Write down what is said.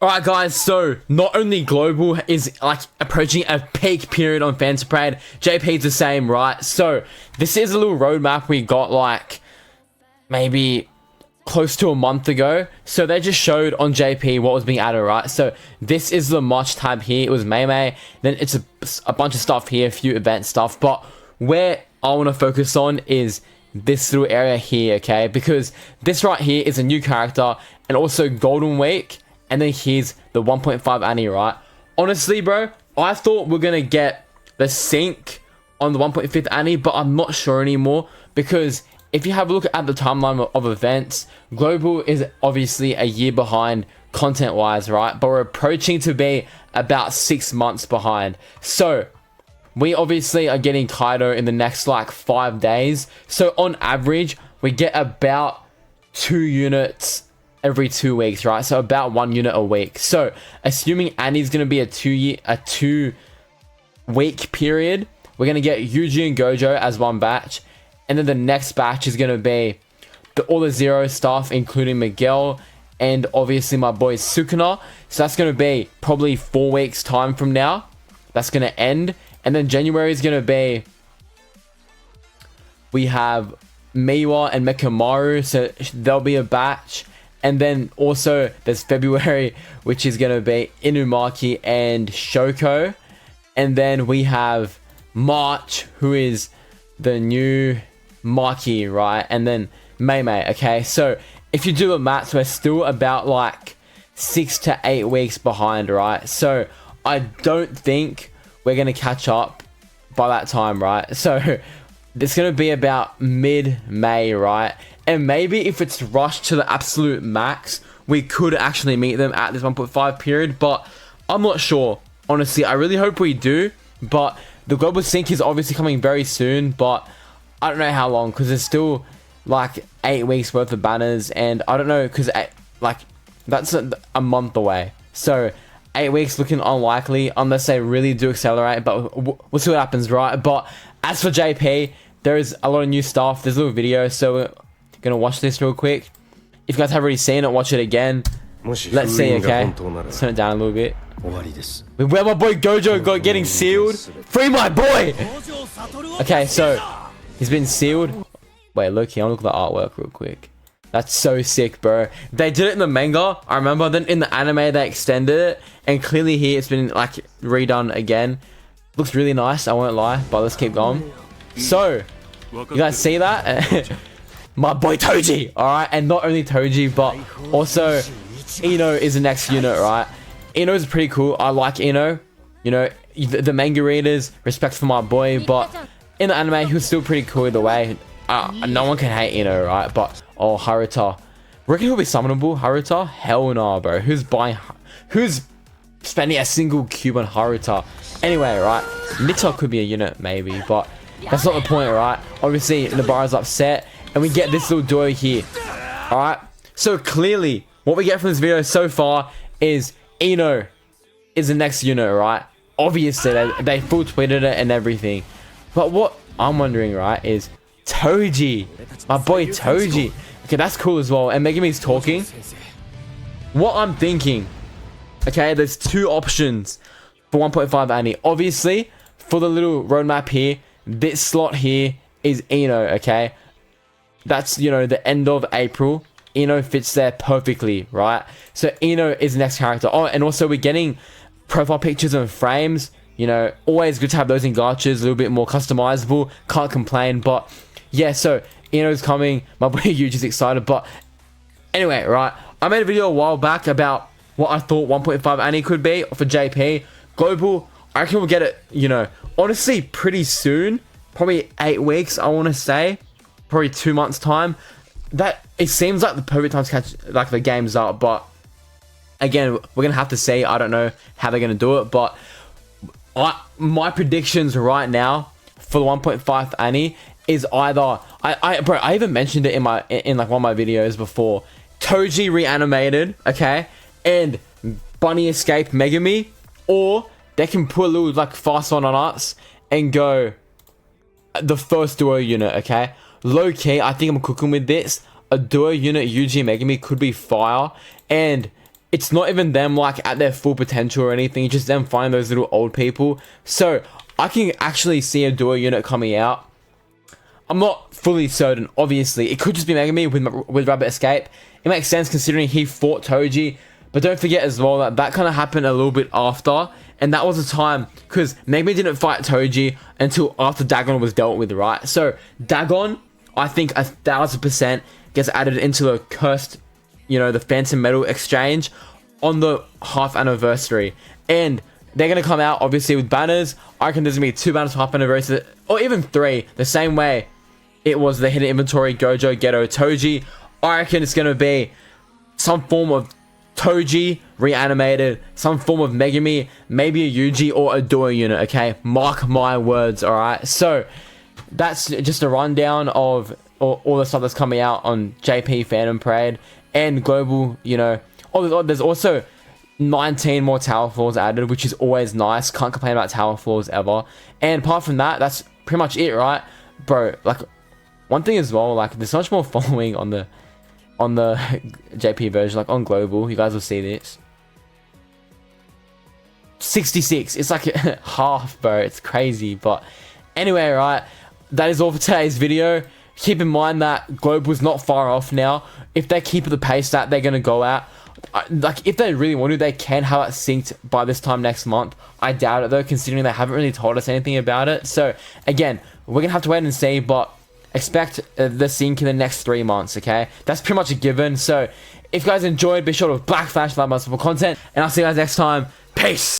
Alright guys, so not only Global is like approaching a peak period on Fans Parade, JP's the same, right? So this is a little roadmap we got like maybe close to a month ago. So they just showed on JP what was being added, right? So this is the March tab here. It was May. Then it's a bunch of stuff here, a few event stuff. But where I want to focus on is this little area here, okay? Because this right here is a new character and also Golden Week. And then here's the 1.5 Annie, right? Honestly, bro, I thought we're going to get the sync on the 1.5 Annie, but I'm not sure anymore. Because if you have a look at the timeline of events, Global is obviously a year behind content-wise, right? But we're approaching to be about 6 months behind. So we obviously are getting Kaido in the next like 5 days. So on average, we get about 2 units every 2 weeks, right? So about 1 unit a week. So assuming Annie's gonna be a 2 week period, we're gonna get Yuji and Gojo as one batch, and then the next batch is gonna be all the Zero stuff, including Miguel and obviously my boy Sukuna. So that's gonna be probably 4 weeks time from now. That's gonna end, and then January is gonna be, we have Miwa and Mekamaru, so there'll be a batch. And then also there's February, which is going to be Inumaki and Shoko. And then we have March, who is the new Maki, right? And then Mei, okay? So if you do the maths, we're still about like 6 to 8 weeks behind, right? So I don't think we're going to catch up by that time, right? So it's going to be about mid-May, right? And maybe if it's rushed to the absolute max, we could actually meet them at this 1.5 period. But I'm not sure. Honestly, I really hope we do. But the global sync is obviously coming very soon. But I don't know how long. Because there's still like 8 weeks worth of banners. And I don't know. Because like that's a month away. So 8 weeks looking unlikely. Unless they really do accelerate. But we'll see what happens, right? But as for JP, there is a lot of new stuff. There's a little video. So gonna watch this real quick. If you guys have already seen it, watch it again. Let's see, okay? Let's turn it down a little bit. Where my boy Gojo got getting sealed? Free my boy! Okay, so he's been sealed. Wait, look here. I'll look at the artwork real quick. That's so sick, bro. They did it in the manga. I remember. Then in the anime, they extended it, and clearly here it's been like redone again. Looks really nice. I won't lie, but let's keep going. So you guys see that? My boy Toji, alright? And not only Toji, but also Ino is the next unit, right? Ino is pretty cool. I like Ino. You know, the manga readers, respect for my boy, but in the anime, he was still pretty cool either way. No one can hate Ino, right? But, oh, Haruta. Reckon he'll be summonable, Haruta? Hell no, bro. Who's spending a single cube on Haruta? Anyway, right? Nita could be a unit, maybe, but that's not the point, right? Obviously, Nabara's upset. And we get this little duo here. Alright. So clearly, what we get from this video so far is Ino is the next unit, right? Obviously, they full tweeted it and everything. But what I'm wondering, right, is Toji. My boy Toji. Okay, that's cool as well. And Megumi's talking. What I'm thinking. Okay, there's 2 options for 1.5 Annie. Obviously, for the little roadmap here, this slot here is Ino, okay? That's, you know, the end of April. Ino fits there perfectly, right? So Ino is the next character. Oh, and also we're getting profile pictures and frames. You know, always good to have those in gachas, a little bit more customizable. Can't complain. But yeah, so Ino's coming. My boy Yuji's excited. But anyway, right? I made a video a while back about what I thought 1.5 Annie could be for JP. Global, I reckon we'll get it, you know, honestly pretty soon. Probably 8 weeks, I want to say. Probably 2 months time. That it seems like the perfect time to catch like the games up, but again, we're gonna have to see. I don't know how they're gonna do it, but my predictions right now for the 1.5 Annie is either I even mentioned it in like one of my videos before. Toji Reanimated, okay, and Bunny Escape Megami, or they can put a little like fast one on us and go the first duo unit, okay. Low key, I think I'm cooking with this. A duo unit Yuji Megami could be fire. And it's not even them like at their full potential or anything. It's just them finding those little old people. So I can actually see a duo unit coming out. I'm not fully certain, obviously. It could just be Megami with Rabbit Escape. It makes sense considering he fought Toji. But don't forget as well that that kind of happened a little bit after. And that was a time, because Megami didn't fight Toji until after Dagon was dealt with, right? So Dagon, I think 1000% gets added into the cursed, you know, the Phantom Metal exchange on the half anniversary. And they're going to come out, obviously, with banners. I reckon there's going to be 2 banners for half anniversary, or even 3, the same way it was the hidden inventory Gojo, Geto, Toji. I reckon it's going to be some form of Toji, Reanimated, some form of Megami, maybe a Yuji or a duo unit, okay? Mark my words, alright? So, that's just a rundown of all the stuff that's coming out on JP Phantom Parade and Global, you know. Oh, there's also 19 more Tower Falls added, which is always nice. Can't complain about Tower Falls ever. And apart from that, that's pretty much it, right? Bro, like, one thing as well, like, there's so much more following on the JP version, like on Global. You guys will see this. 66. It's like half, bro. It's crazy. But anyway, right, that is all for today's video. Keep in mind that Global's not far off now. If they keep the pace that they're going to go at, like, if they really want to, they can have it synced by this time next month. I doubt it, though, considering they haven't really told us anything about it. So, again, we're going to have to wait and see, but expect the sync in the next 3 months, okay? That's pretty much a given. So, if you guys enjoyed, be sure to black flash that much more content, and I'll see you guys next time. Peace!